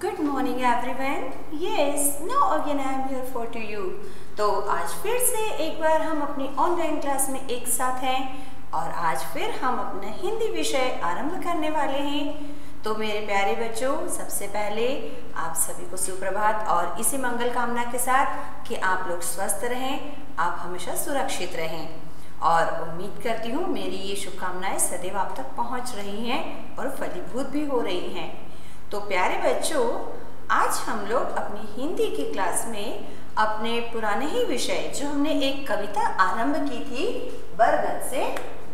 Good morning everyone. Yes, now again I am here for to you. तो आज फिर से एक बार हम अपनी ऑनलाइन क्लास में एक साथ हैं और आज फिर हम अपना हिंदी विषय आरंभ करने वाले हैं। तो मेरे प्यारे बच्चों, सबसे पहले आप सभी को सुप्रभात और इसी मंगल कामना के साथ कि आप लोग स्वस्थ रहें, आप हमेशा सुरक्षित रहें और उम्मीद करती हूँ मेरी ये शुभकामनाएं सदैव आप तक पहुँच रही हैं और फलीभूत भी हो रही हैं। तो प्यारे बच्चों, आज हम लोग अपनी हिंदी की क्लास में अपने पुराने ही विषय जो हमने एक कविता आरंभ की थी, बरगद से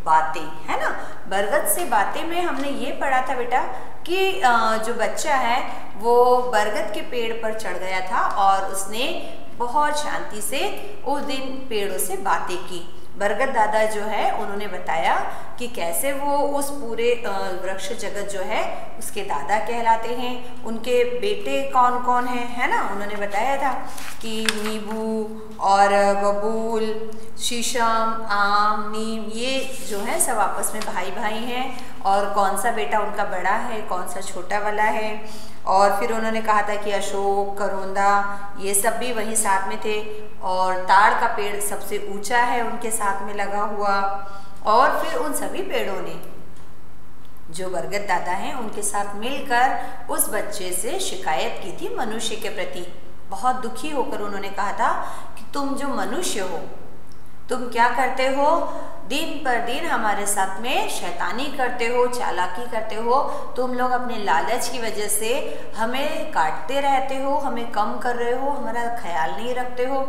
बातें, है ना। बरगद से बातें में हमने ये पढ़ा था बेटा कि जो बच्चा है वो बरगद के पेड़ पर चढ़ गया था और उसने बहुत शांति से उस दिन पेड़ों से बातें की। बरगद दादा जो है उन्होंने बताया कि कैसे वो उस पूरे वृक्ष जगत जो है उसके दादा कहलाते हैं, उनके बेटे कौन कौन हैं, है ना। उन्होंने बताया था कि नींबू और बबूल, शीशम, आम, नीम, ये जो है सब आपस में भाई भाई हैं और कौन सा बेटा उनका बड़ा है, कौन सा छोटा वाला है। और फिर उन्होंने कहा था कि अशोक, करोंदा, ये सब भी वहीं साथ में थे और ताड़ का पेड़ सबसे ऊंचा है उनके साथ में लगा हुआ। और फिर उन सभी पेड़ों ने जो बरगद दादा हैं उनके साथ मिलकर उस बच्चे से शिकायत की थी मनुष्य के प्रति। बहुत दुखी होकर उन्होंने कहा था कि तुम जो मनुष्य हो, तुम क्या करते हो, दिन पर दिन हमारे साथ में शैतानी करते हो, चालाकी करते हो। तुम लोग अपने लालच की वजह से हमें काटते रहते हो, हमें कम कर रहे हो, हमारा ख्याल नहीं रखते हो,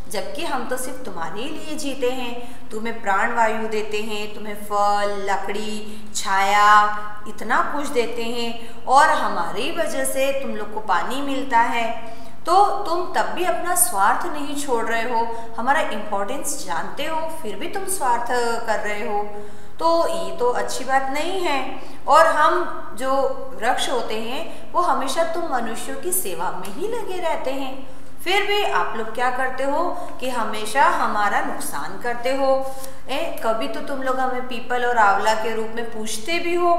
जबकि हम तो सिर्फ तुम्हारे लिए जीते हैं। तुम्हें प्राण वायु देते हैं, तुम्हें फल, लकड़ी, छाया, इतना कुछ देते हैं और हमारी वजह से तुम लोग को पानी मिलता है। तो तुम तब भी अपना स्वार्थ नहीं छोड़ रहे हो, हमारा इम्पोर्टेंस जानते हो, फिर भी तुम स्वार्थ कर रहे हो। तो ये तो अच्छी बात नहीं है। और हम जो वृक्ष होते हैं वो हमेशा तुम मनुष्यों की सेवा में ही लगे रहते हैं, फिर भी आप लोग क्या करते हो कि हमेशा हमारा नुकसान करते हो। कभी तो तुम लोग हमें पीपल और आंवला के रूप में पूछते भी हो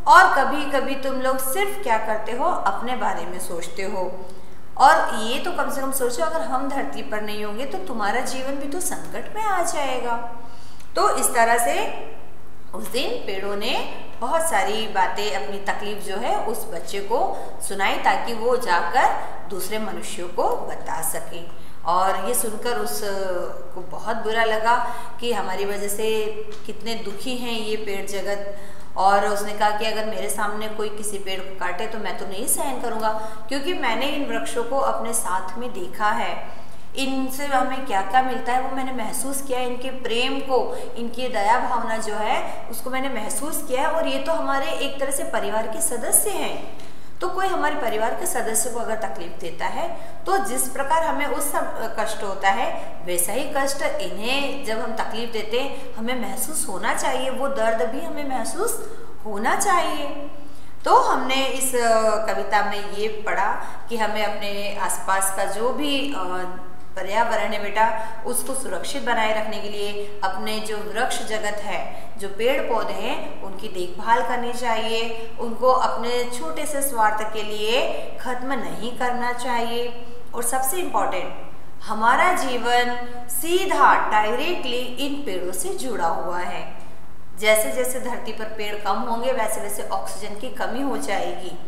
और कभी कभी तुम लोग सिर्फ क्या करते हो, अपने बारे में सोचते हो। और ये तो कम से कम सोचो, अगर हम धरती पर नहीं होंगे तो तुम्हारा जीवन भी तो संकट में आ जाएगा। तो इस तरह से उस दिन पेड़ों ने बहुत सारी बातें, अपनी तकलीफ जो है उस बच्चे को सुनाई ताकि वो जाकर दूसरे मनुष्यों को बता सके। और ये सुनकर उसको बहुत बुरा लगा कि हमारी वजह से कितने दुखी हैं ये पेड़ जगत। और उसने कहा कि अगर मेरे सामने कोई किसी पेड़ को काटे तो मैं तो नहीं सहन करूँगा, क्योंकि मैंने इन वृक्षों को अपने साथ में देखा है, इनसे हमें क्या क्या मिलता है वो मैंने महसूस किया है, इनके प्रेम को, इनकी दया भावना जो है उसको मैंने महसूस किया है। और ये तो हमारे एक तरह से परिवार के सदस्य हैं। तो कोई हमारे परिवार के सदस्य को अगर तकलीफ देता है तो जिस प्रकार हमें उस कष्ट होता है वैसा ही कष्ट इन्हें जब हम तकलीफ देते हैं हमें महसूस होना चाहिए, वो दर्द भी हमें महसूस होना चाहिए। तो हमने इस कविता में ये पढ़ा कि हमें अपने आसपास का जो भी पर्यावरण है बेटा उसको सुरक्षित बनाए रखने के लिए अपने जो वृक्ष जगत है, जो पेड़ पौधे हैं, उनकी देखभाल करनी चाहिए। उनको अपने छोटे से स्वार्थ के लिए खत्म नहीं करना चाहिए। और सबसे इम्पोर्टेंट, हमारा जीवन सीधा डायरेक्टली इन पेड़ों से जुड़ा हुआ है। जैसे जैसे धरती पर पेड़ कम होंगे वैसे वैसे ऑक्सीजन की कमी हो जाएगी,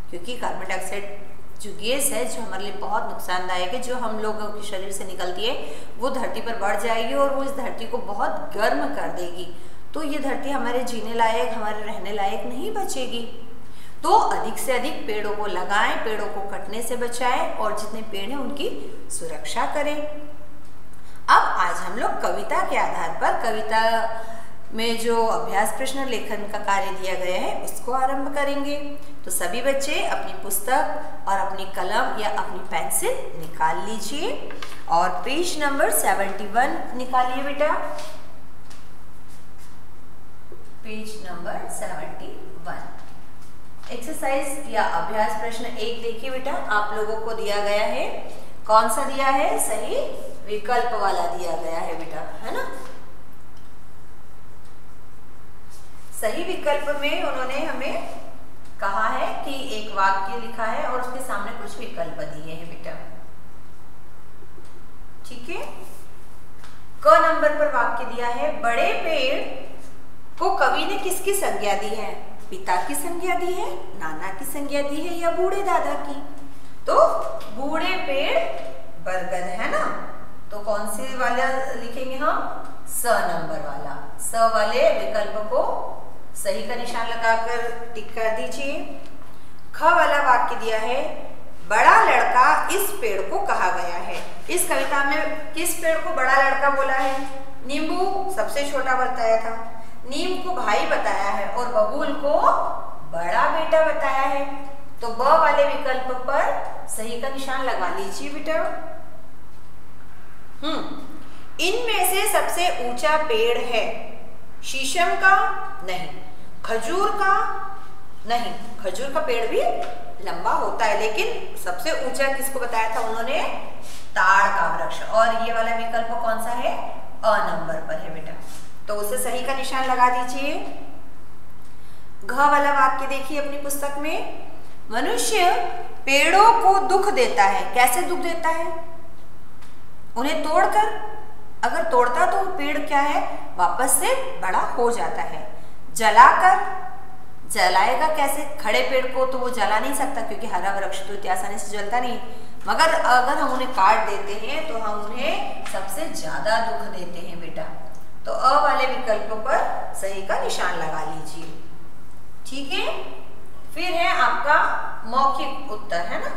क्योंकि कार्बन डाइऑक्साइड जो गैस है जो हमारे लिए बहुत नुकसानदायक है, जो हम लोगों के शरीर से निकलती है, वो धरती पर बढ़ जाएगी और वो इस धरती को बहुत गर्म कर देगी। तो ये धरती हमारे जीने लायक, हमारे रहने लायक नहीं बचेगी। तो अधिक से अधिक पेड़ों को लगाएं, पेड़ों को कटने से बचाएं और जितने पेड़ हैं उनकी सुरक्षा करें। अब आज हम लोग कविता के आधार पर, कविता में जो अभ्यास प्रश्न लेखन का कार्य दिया गया है उसको आरंभ करेंगे। तो सभी बच्चे अपनी पुस्तक और अपनी कलम या अपनी पेंसिल निकाल लीजिए और पेज नंबर 71 निकालिए बेटा। पेज नंबर 71 एक्सरसाइज या अभ्यास प्रश्न 1 देखिए बेटा, आप लोगों को दिया गया है। कौन सा दिया है? सही विकल्प वाला दिया गया है बेटा, है ना। सही विकल्प में उन्होंने हमें कहा है कि एक वाक्य लिखा है और उसके सामने कुछ विकल्प दिए हैं बेटा। ठीक है, क नंबर पर वाक्य दिया है, बड़े पेड़ को कवि ने किसकी संज्ञा दी है? पिता की संज्ञा दी है, नाना की संज्ञा दी है या बूढ़े दादा की? तो बूढ़े पेड़ बरगद है ना, तो कौन से वाला लिखेंगे हम? स नंबर वाला। स वाले विकल्प को सही का निशान लगाकर टिक कर दीजिए। ख वाला वाक्य दिया है, बड़ा लड़का इस पेड़ को कहा गया है। इस कविता में किस पेड़ को बड़ा लड़का बोला है? नींबू सबसे छोटा बताया था, नीम को भाई बताया है और बबूल को बड़ा बेटा बताया है। तो ब वाले विकल्प पर सही का निशान लगा लीजिए बेटा। इनमें से सबसे ऊंचा पेड़ है शीशम का? नहीं। खजूर का? नहीं, खजूर का पेड़ भी लंबा होता है, लेकिन सबसे ऊंचा किसको बताया था उन्होंने? ताड़ का वृक्ष। और ये वाला विकल्प कौन सा है? अ नंबर पर है बेटा, तो उसे सही का निशान लगा दीजिए। घ वाला वाक्य देखिए अपनी पुस्तक में, मनुष्य पेड़ों को दुख देता है। कैसे दुख देता है? उन्हें तोड़कर। अगर तोड़ता तो पेड़ क्या है? वापस से बड़ा हो जाता है। जलाकर। जलाएगा कैसे? खड़े पेड़ को तो वो जला नहीं सकता क्योंकि हरा वृक्ष तो इतनी आसानी से जलता नहीं, मगर अगर हम उन्हें काट देते हैं तो हम उन्हें सबसे ज्यादा दुख देते हैं बेटा। तो अ वाले विकल्प पर सही का निशान लगा लीजिए। ठीक है, फिर है आपका मौखिक उत्तर, है ना।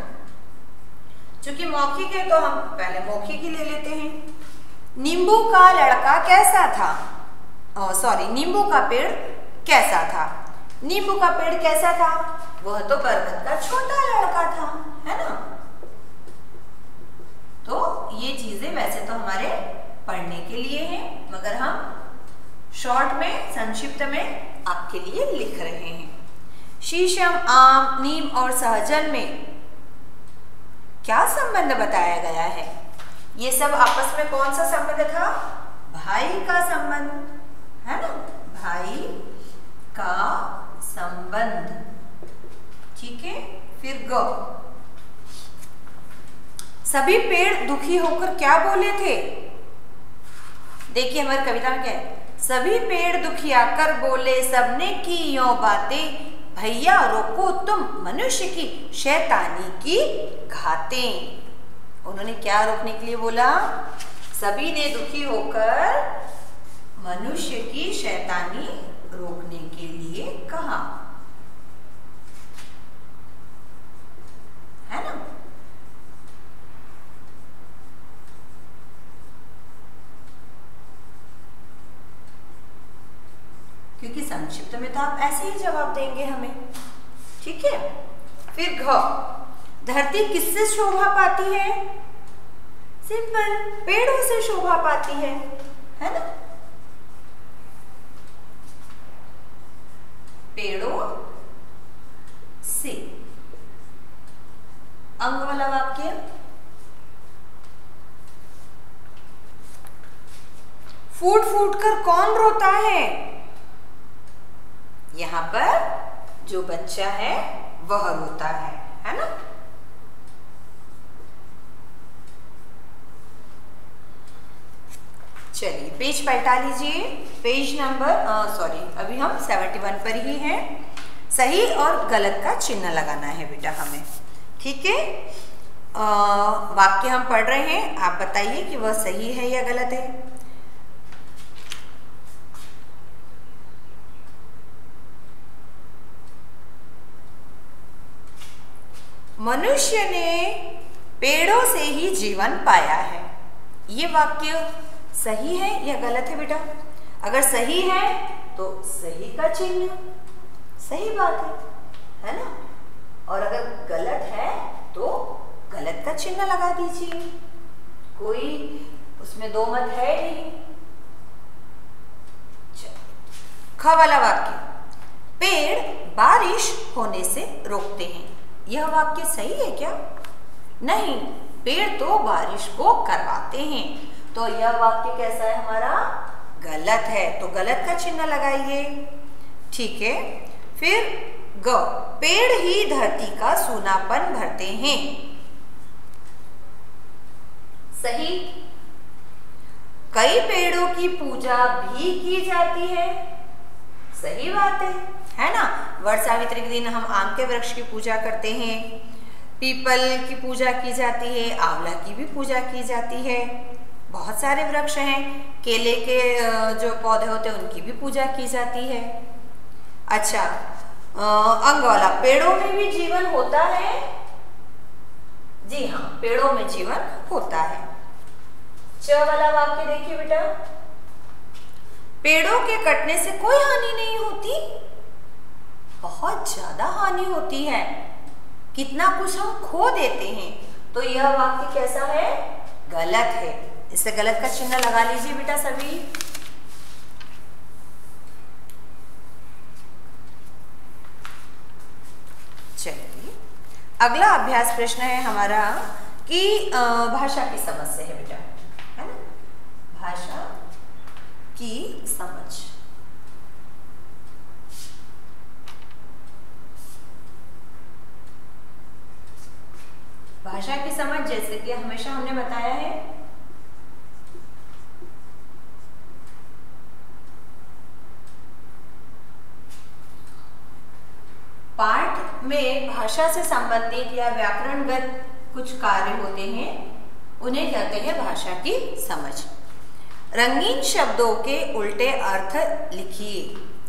चूंकि मौखिक है तो हम पहले मौखिक ही ले लेते हैं। नींबू का लड़का कैसा था? नींबू का पेड़ कैसा था? नींबू का पेड़ कैसा था? वह तो बरगद का छोटा लड़का था, है ना। तो ये चीजें वैसे तो हमारे पढ़ने के लिए हैं, मगर हम शॉर्ट में, संक्षिप्त में आपके लिए लिख रहे हैं। शीशम, आम, नीम और सहजन में क्या संबंध बताया गया है? ये सब आपस में कौन सा संबंध था? भाई का संबंध, है ना, भाई का संबंध। ठीक है, फिर ग, सभी पेड़ दुखी होकर क्या बोले थे? देखिए हमारी कविता में क्या है, सभी पेड़ दुखिया कर बोले, सबने की यों बातें, भैया रोको तुम मनुष्य की शैतानी की घातें। उन्होंने क्या रोकने के लिए बोला? सभी ने दुखी होकर मनुष्य की शैतानी रोकने के लिए कहा, है ना। क्योंकि संक्षिप्त में तो आप ऐसे ही जवाब देंगे हमें। ठीक है, फिर घ, धरती किससे शोभा पाती है? सिंपल, पेड़ों से शोभा पाती है ना। पेड़ों से। अंग वाला वाक्य, फूट फूट कर कौन रोता है? यहां पर जो बच्चा है वह रोता है ना। चलिए पेज पलटा लीजिए, पेज नंबर अभी हम 71 पर ही हैं। सही और गलत का चिन्ह लगाना है बेटा हमें। ठीक है, वाक्य हम पढ़ रहे हैं, आप बताइए कि वह सही है या गलत है। मनुष्य ने पेड़ों से ही जीवन पाया है। ये वाक्य सही है या गलत है बेटा? अगर सही है तो सही का चिन्ह, सही बात है ना। और अगर गलत है तो गलत का चिन्ह लगा दीजिए, कोई उसमें दो मत है नहीं। ख वाला वाक्य, पेड़ बारिश होने से रोकते हैं। यह वाक्य सही है क्या? नहीं, पेड़ तो बारिश को करवाते हैं। तो यह वाक्य कैसा है हमारा? गलत है, तो गलत का चिन्ह लगाइए। ठीक है, फिर ग, पेड़ ही धरती का सूनापन भरते हैं। सही। कई पेड़ों की पूजा भी की जाती है। सही बात है ना। वट सावित्री के दिन हम आम के वृक्ष की पूजा करते हैं, पीपल की पूजा की जाती है, आंवला की भी पूजा की जाती है। बहुत सारे वृक्ष हैं, केले के जो पौधे होते हैं उनकी भी पूजा की जाती है। अच्छा, अंग वाला, पेड़ों में भी जीवन होता है। जी हाँ, पेड़ों में जीवन होता है। च वाला वाक्य देखिए बेटा, पेड़ों के कटने से कोई हानि नहीं होती, बहुत ज्यादा हानि होती है, कितना कुछ हम खो देते हैं। तो यह वाक्य कैसा है? गलत है। इससे गलत का चिन्ह लगा लीजिए बेटा सभी। चलिए, अगला अभ्यास प्रश्न है हमारा कि भाषा की समझ से है बेटा, है ना। भाषा की समझ। भाषा की समझ जैसे कि हमेशा हमने बताया है, पाठ में भाषा से संबंधित या व्याकरणगत कुछ कार्य होते हैं, उन्हें कहते हैं भाषा की समझ। रंगीन शब्दों के उल्टे अर्थ लिखिए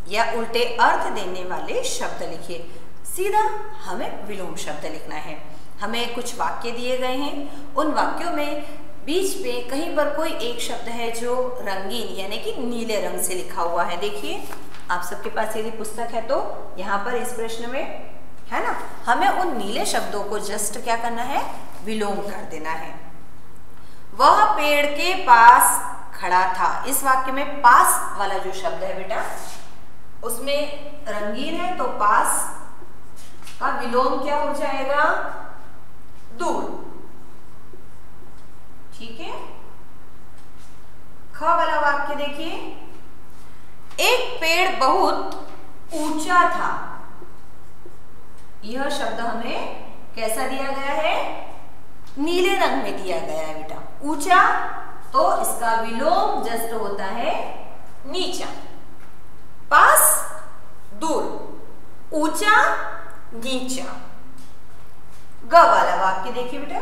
या उल्टे अर्थ देने वाले शब्द लिखिए। सीधा हमें विलोम शब्द लिखना है। हमें कुछ वाक्य दिए गए हैं, उन वाक्यों में बीच में कहीं पर कोई एक शब्द है जो रंगीन यानी कि नीले रंग से लिखा हुआ है। देखिए, आप सबके पास यदि पुस्तक है तो यहाँ पर इस प्रश्न में है ना, हमें उन नीले शब्दों को जस्ट क्या करना है? विलोम कर देना है। वह पेड़ के पास खड़ा था। इस वाक्य में पास वाला जो शब्द है बेटा, उसमें रंगीन है तो पास का विलोम क्या हो जाएगा? दूर। ठीक है। ख वाला वाक्य देखिए, एक पेड़ बहुत ऊंचा था। यह शब्द हमें कैसा दिया गया है? नीले रंग में दिया गया है बेटा। ऊंचा तो इसका विलोम जस्ट होता है नीचा। पास दूर, ऊंचा नीचा। ग वाला वाक्य देखिए बेटा,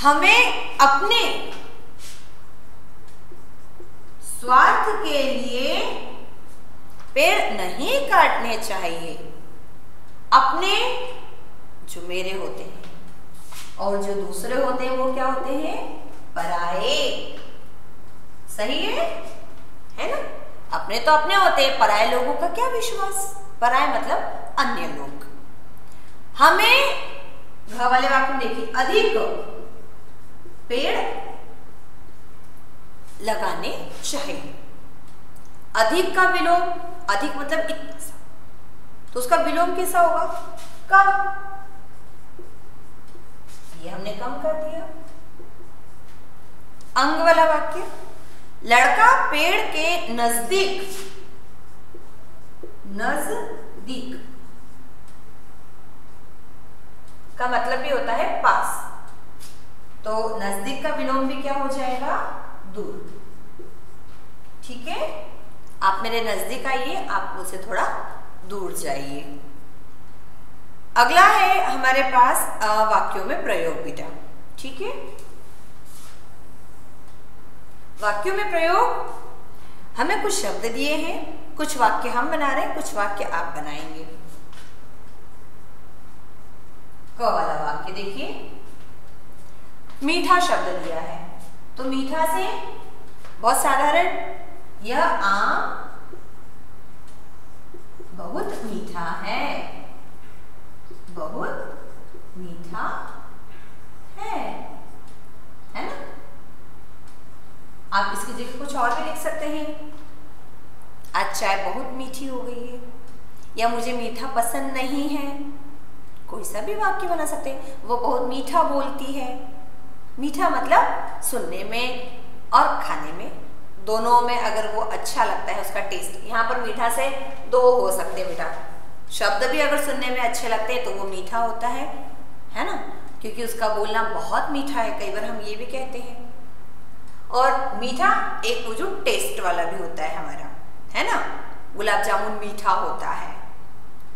हमें अपने स्वार्थ के लिए पेड़ नहीं काटने चाहिए। अपने जो मेरे होते हैं और जो दूसरे होते हैं वो क्या होते हैं? पराये। सही है ना। अपने तो अपने होते हैं, पराये लोगों का क्या विश्वास? पराये मतलब अन्य लोग। हमें घ वाले वाक्य में देखिए, अधिक पेड़ लगाने चाहिए। अधिक का विलोम, अधिक मतलब इतना, तो उसका विलोम कैसा होगा? कम। ये हमने कम कर दिया। अंग वाला वाक्य, लड़का पेड़ के नजदीक का मतलब भी होता है पास, तो नजदीक का विलोम भी क्या हो जाएगा? दूर। ठीक है, आप मेरे नजदीक आइए, आप मुझसे थोड़ा दूर जाइए। अगला है हमारे पास वाक्यों में प्रयोग बेटा। ठीक है, वाक्यों में प्रयोग, हमें कुछ शब्द दिए हैं, कुछ वाक्य हम बना रहे हैं, कुछ वाक्य आप बनाएंगे। क वाला वाक्य देखिए, मीठा शब्द दिया है, तो मीठा से बहुत साधारण, यह आम बहुत मीठा है। बहुत मीठा है ना। आप इसकी जगह कुछ और भी लिख सकते हैं। आज चाय बहुत मीठी हो गई है, या मुझे मीठा पसंद नहीं है। कोई सा भी वाक्य बना सकते हैं। वो बहुत मीठा बोलती है। मीठा मतलब सुनने में और खाने में दोनों में अगर वो अच्छा लगता है उसका टेस्ट। यहाँ पर मीठा से दो हो सकते हैं बेटा, शब्द भी अगर सुनने में अच्छे लगते हैं तो वो मीठा होता है ना, क्योंकि उसका बोलना बहुत मीठा है, कई बार हम ये भी कहते हैं। और मीठा एक वो जो टेस्ट वाला भी होता है हमारा, है ना, गुलाब जामुन मीठा होता है।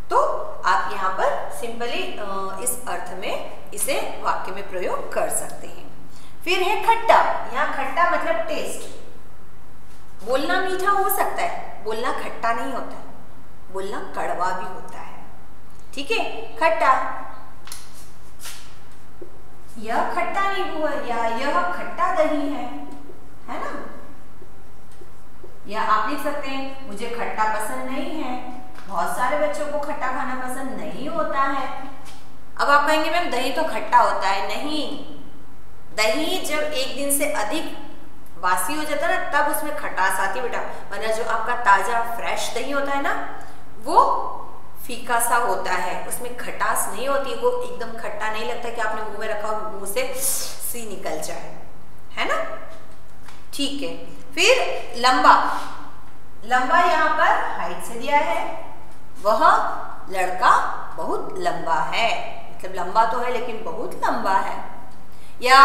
तो आप यहाँ पर सिंपली इस अर्थ में इसे वाक्य में प्रयोग कर सकते हैं। फिर है खट्टा। यहाँ खट्टा मतलब टेस्ट। बोलना मीठा हो सकता है, बोलना खट्टा नहीं होता है, बोलना कड़वा भी होता है। ठीक है, खट्टा, यह खट्टा नींबू है या यह खट्टा दही है ना। या आप लिख सकते हैं मुझे खट्टा पसंद नहीं है। बहुत सारे बच्चों को खट्टा खाना पसंद नहीं होता है। अब आप कहेंगे मैम दही तो खट्टा होता है। नहीं, दही जब एक दिन से अधिक बासी हो जाता है ना तब उसमें खटास आती है बेटा, वरना जो आपका ताजा फ्रेश दही होता है ना वो फीका सा होता है, उसमें खटास नहीं होती, वो एकदम खट्टा नहीं लगता कि आपने मुंह में रखा और मुंह से सी निकल जाए, है ना। ठीक है, फिर लंबा। लंबा यहाँ पर हाइट से दिया है, वह लड़का बहुत लंबा है, मतलब लंबा तो है लेकिन बहुत लंबा है। या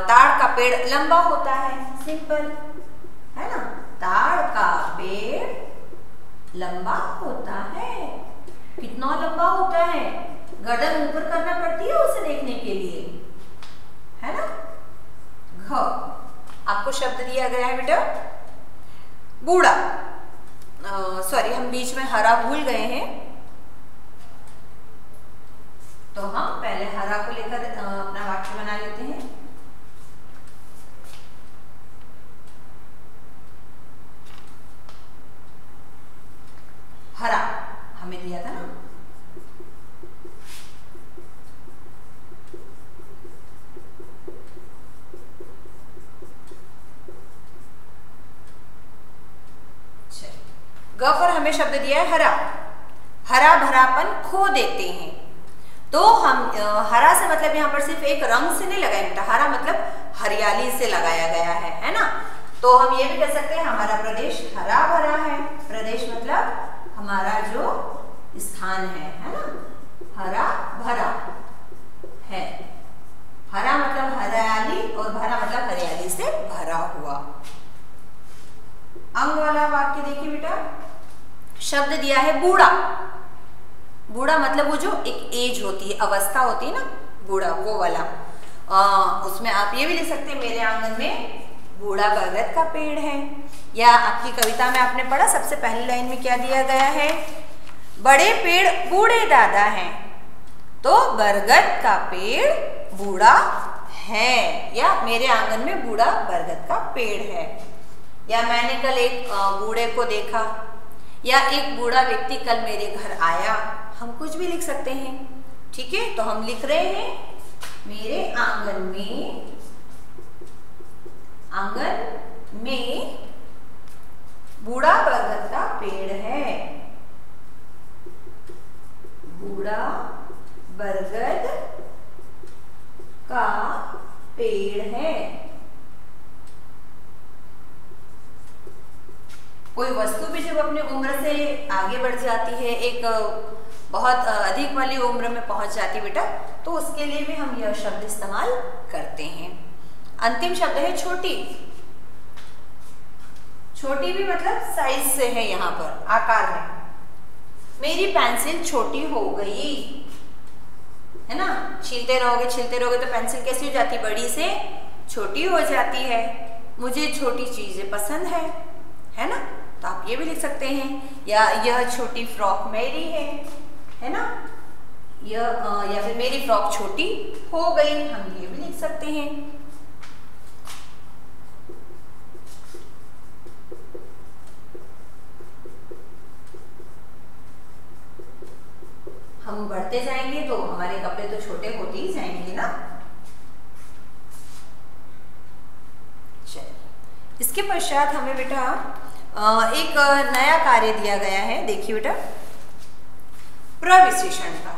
ताड़ का पेड़ लंबा होता है, सिंपल, है ना, ताड़ का पेड़ लंबा होता है। कितना लंबा होता है, गर्दन ऊपर करना पड़ती है उसे देखने के लिए, है ना। घ आपको शब्द दिया गया है बेटा बूढ़ा। सॉरी, हम बीच में हरा भूल गए हैं, तो हम पहले हरा को लेकर अपना वाक्य बना लेते हैं। हरा हमें दिया था ना, ग पर हमें शब्द दिया है हरा। हरा भरापन खो देते हैं, तो हम हरा से मतलब यहाँ पर सिर्फ एक रंग से नहीं लगाया बेटा, हरा मतलब हरियाली से लगाया गया है ना। तो हम ये भी कह सकते हैं हमारा प्रदेश हरा भरा है। प्रदेश मतलब हमारा जो स्थान है ना, हरा भरा है। हरा मतलब हरियाली और भरा मतलब हरियाली से भरा हुआ। अंग वाला वाक्य देखिए बेटा, शब्द दिया है बूढ़ा। बूढ़ा मतलब वो जो एक एज होती है, अवस्था होती है ना, बूढ़ा वो वाला। उसमें आप ये भी लिख सकते हैं मेरे आंगन में बूढ़ा बरगद का पेड़ है। या आपकी कविता में आपने पढ़ा सबसे पहली लाइन में क्या दिया गया है, बड़े पेड़ बूढ़े दादा हैं, तो बरगद का पेड़ बूढ़ा है, या मेरे आंगन में बूढ़ा बरगद का पेड़ है। या मैंने कल एक बूढ़े को देखा, या एक बूढ़ा व्यक्ति कल मेरे घर आया। हम कुछ भी लिख सकते हैं, ठीक है। तो हम लिख रहे हैं मेरे आंगन में बूढ़ा बरगद का पेड़ है। बूढ़ा बरगद का पेड़ है। कोई वस्तु भी जब अपनी उम्र से आगे बढ़ जाती है, एक बहुत अधिक वाली उम्र में पहुंच जाती है बेटा, तो उसके लिए भी हम यह शब्द इस्तेमाल करते हैं। अंतिम शब्द है छोटी। छोटी भी मतलब साइज से है, यहाँ पर आकार में। मेरी पेंसिल छोटी हो गई, है ना। छीलते रहोगे तो पेंसिल कैसी हो जाती है, बड़ी से छोटी हो जाती है। मुझे छोटी चीजें पसंद है ना। तो आप ये भी लिख सकते हैं। या यह छोटी फ्रॉक मेरी है ना। या फिर मेरी फ्रॉक छोटी हो गई, हम ये भी लिख सकते हैं। हम बढ़ते जाएंगे तो हमारे कपड़े तो छोटे होते ही जाएंगे ना। चलिए, इसके पश्चात हमें बेटा एक नया कार्य दिया गया है। देखिए बेटा, प्रविशेषण का।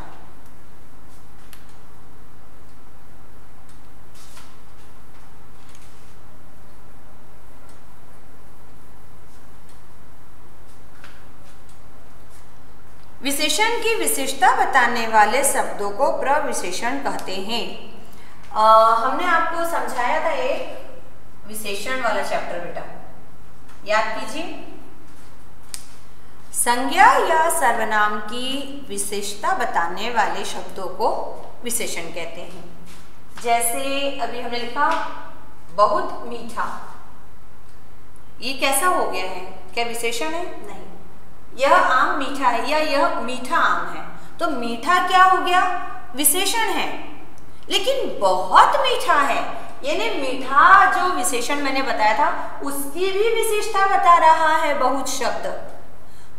की विशेषता बताने वाले शब्दों को प्रविशेषण कहते हैं। हमने आपको समझाया था एक विशेषण वाला चैप्टर बेटा, याद कीजिए। संज्ञा या सर्वनाम की विशेषता बताने वाले शब्दों को विशेषण कहते हैं। जैसे अभी हमने लिखा बहुत मीठा, ये कैसा हो गया है? क्या विशेषण है? नहीं। यह आम मीठा है या यह मीठा आम है, तो मीठा क्या हो गया? विशेषण है। लेकिन बहुत मीठा है, यानी मीठा जो विशेषण मैंने बताया था उसकी भी विशेषता बता रहा है बहुत शब्द।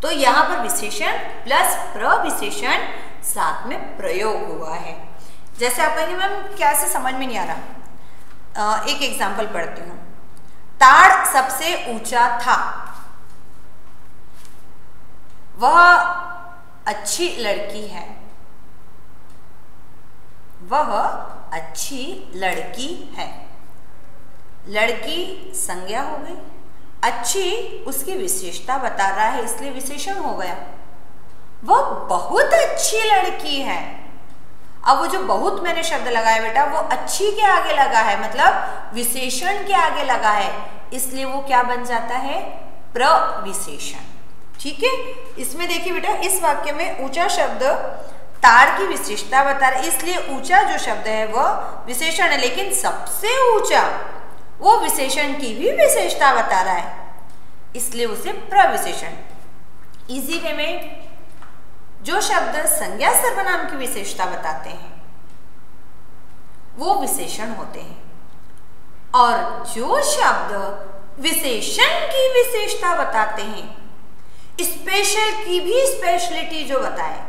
तो यहाँ पर विशेषण प्लस प्रविशेषण साथ में प्रयोग हुआ है। जैसे आप कहेंगे मैम क्या से समझ में नहीं आ रहा, एक एग्जाम्पल पढ़ती हूँ। ताड़ सबसे ऊंचा था, वह अच्छी लड़की है। वह अच्छी लड़की है। लड़की संज्ञा हो गई, अच्छी उसकी विशेषता बता रहा है इसलिए विशेषण हो गया। वह बहुत अच्छी लड़की है। अब वो जो बहुत मैंने शब्द लगाया बेटा वो अच्छी के आगे लगा है, मतलब विशेषण के आगे लगा है, इसलिए वो क्या बन जाता है? प्रविशेषण। ठीक है, इसमें देखिए बेटा इस वाक्य में ऊंचा शब्द ताड़ की विशेषता बता रहा है, इसलिए ऊंचा जो शब्द है वह विशेषण है, लेकिन सबसे ऊंचा वो विशेषण की भी विशेषता बता रहा है, इसलिए उसे प्रविशेषण। इजी वे में जो शब्द संज्ञा सर्वनाम की विशेषता बताते हैं वो विशेषण होते हैं, और जो शब्द विशेषण की विशेषता बताते हैं, स्पेशल की भी स्पेशलिटी जो बताए,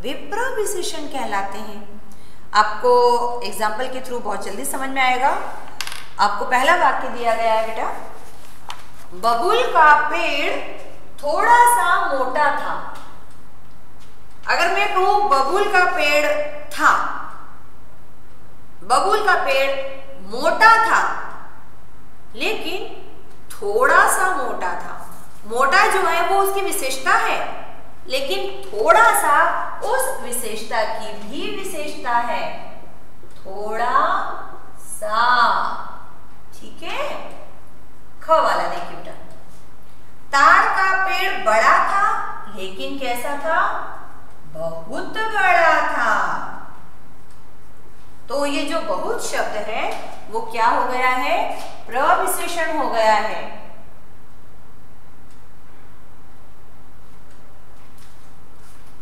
वे प्रविशेषण कहलाते हैं। आपको एग्जाम्पल के थ्रू बहुत जल्दी समझ में आएगा। आपको पहला वाक्य दिया गया है बेटा, बबूल का पेड़ थोड़ा सा मोटा था। अगर मैं कहूं बबूल का पेड़ था, बबूल का पेड़ मोटा था लेकिन थोड़ा सा मोटा था। मोटा जो है वो उसकी विशेषता है, लेकिन थोड़ा सा उस विशेषता की भी विशेषता है, थोड़ा सा। ठीक है, ख वाला देखिए बेटा, ताड़ का पेड़ बड़ा था लेकिन कैसा था? बहुत बड़ा था। तो ये जो बहुत शब्द है वो क्या हो गया है? प्रविशेषण हो गया है।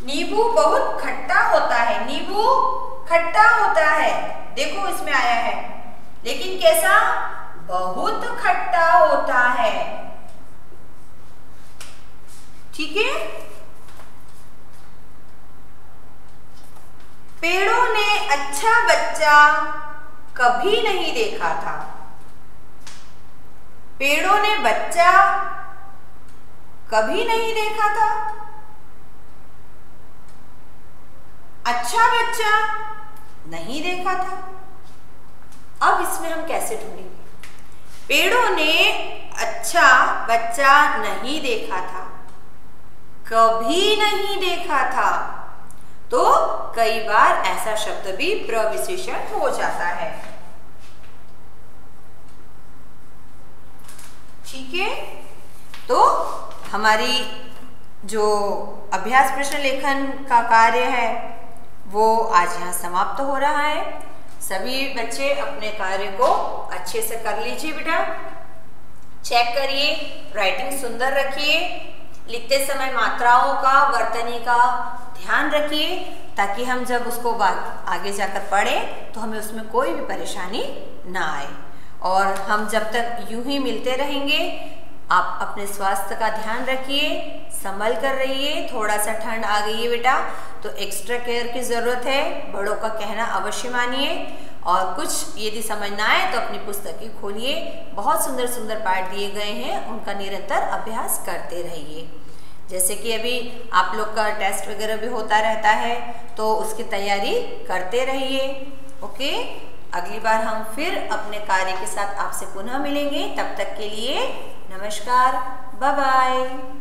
नींबू बहुत खट्टा होता है। नींबू खट्टा होता है, देखो इसमें आया है, लेकिन कैसा? बहुत खट्टा होता है। ठीक है, पेड़ों ने अच्छा बच्चा कभी नहीं देखा था। पेड़ों ने बच्चा कभी नहीं देखा था। अच्छा बच्चा नहीं देखा था। अब इसमें हम कैसे ढूंढेंगे? पेड़ों ने अच्छा बच्चा नहीं देखा था, कभी नहीं देखा था, तो कई बार ऐसा शब्द भी प्रविशेषण हो जाता है। ठीक है, तो हमारी जो अभ्यास प्रश्न लेखन का कार्य है वो आज यहाँ समाप्त हो रहा है। सभी बच्चे अपने कार्य को अच्छे से कर लीजिए बेटा। चेक करिए, राइटिंग सुंदर रखिए, लिखते समय मात्राओं का, वर्तनी का ध्यान रखिए, ताकि हम जब उसको आगे जाकर पढ़ें तो हमें उसमें कोई भी परेशानी ना आए। और हम जब तक यूं ही मिलते रहेंगे, आप अपने स्वास्थ्य का ध्यान रखिए, संभल कर रहिए। थोड़ा सा ठंड आ गई है बेटा तो एक्स्ट्रा केयर की ज़रूरत है, बड़ों का कहना अवश्य मानिए। और कुछ यदि समझ ना आए तो अपनी पुस्तकें खोलिए, बहुत सुंदर सुंदर पाठ दिए गए हैं, उनका निरंतर अभ्यास करते रहिए। जैसे कि अभी आप लोग का टेस्ट वगैरह भी होता रहता है तो उसकी तैयारी करते रहिए। ओके, अगली बार हम फिर अपने कार्य के साथ आपसे पुनः मिलेंगे। तब तक के लिए नमस्कार, बाय बाय।